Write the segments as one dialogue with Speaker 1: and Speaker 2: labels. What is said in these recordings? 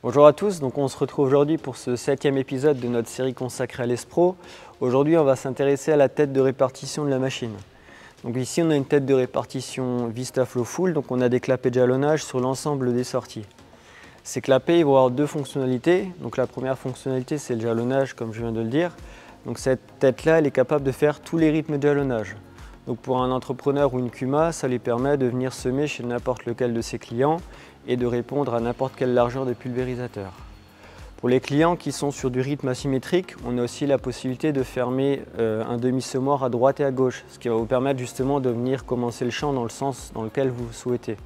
Speaker 1: Bonjour à tous, donc on se retrouve aujourd'hui pour ce 7e épisode de notre série consacrée à l'ESPRO. Aujourd'hui on va s'intéresser à la tête de répartition de la machine. Donc ici on a une tête de répartition VistaFlow Full, donc on a des clapets de jalonnage sur l'ensemble des sorties. Ces clapets ils vont avoir deux fonctionnalités. Donc la première fonctionnalité c'est le jalonnage comme je viens de le dire. Donc cette tête-là elle est capable de faire tous les rythmes de jalonnage. Donc pour un entrepreneur ou une CUMA, ça lui permet de venir semer chez n'importe lequel de ses clients et de répondre à n'importe quelle largeur de pulvérisateur. Pour les clients qui sont sur du rythme asymétrique, on a aussi la possibilité de fermer un demi-semoir à droite et à gauche, ce qui va vous permettre justement de venir commencer le champ dans le sens dans lequel vous souhaitez.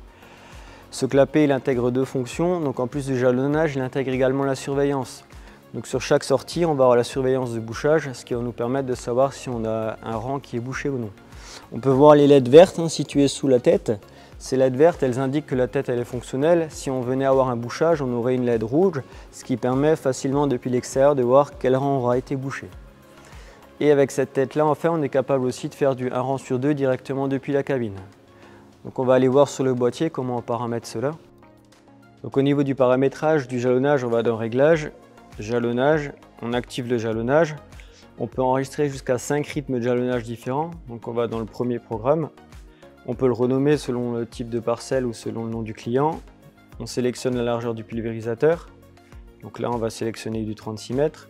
Speaker 1: Ce clapet il intègre deux fonctions, donc en plus du jalonnage, il intègre également la surveillance. Donc sur chaque sortie, on va avoir la surveillance de bouchage, ce qui va nous permettre de savoir si on a un rang qui est bouché ou non. On peut voir les LED vertes situées sous la tête. Ces LED vertes, elles indiquent que la tête elle est fonctionnelle. Si on venait avoir un bouchage, on aurait une LED rouge, ce qui permet facilement depuis l'extérieur de voir quel rang aura été bouché. Et avec cette tête-là, enfin, on est capable aussi de faire un rang sur deux directement depuis la cabine. Donc on va aller voir sur le boîtier comment on paramètre cela. Donc au niveau du paramétrage du jalonnage, on va dans Réglages, Jalonnage, on active le jalonnage. On peut enregistrer jusqu'à 5 rythmes de jalonnage différents. Donc on va dans le premier programme. On peut le renommer selon le type de parcelle ou selon le nom du client. On sélectionne la largeur du pulvérisateur. Donc là, on va sélectionner du 36 mètres.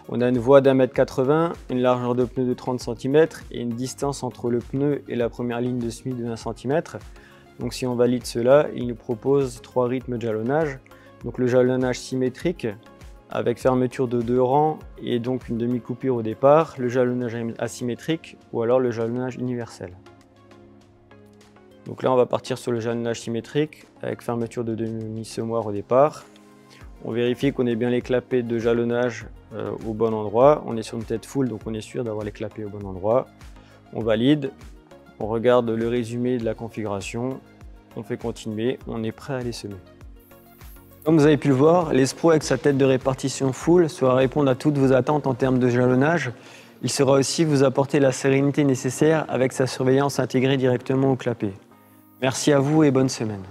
Speaker 1: On a une voie d'1,80 m, une largeur de pneu de 30 cm et une distance entre le pneu et la première ligne de semis de 20 cm. Donc si on valide cela, il nous propose 3 rythmes de jalonnage. Donc le jalonnage symétrique avec fermeture de 2 rangs et donc une demi-coupure au départ, le jalonnage asymétrique ou alors le jalonnage universel. Donc là, on va partir sur le jalonnage symétrique avec fermeture de demi-semoir au départ. On vérifie qu'on ait bien les clapets de jalonnage au bon endroit. On est sur une tête full, donc on est sûr d'avoir les clapets au bon endroit. On valide, on regarde le résumé de la configuration, on fait continuer, on est prêt à les semer. Comme vous avez pu le voir, l'ESPRO avec sa tête de répartition full saura répondre à toutes vos attentes en termes de jalonnage. Il saura aussi vous apporter la sérénité nécessaire avec sa surveillance intégrée directement au clapet. Merci à vous et bonne semaine.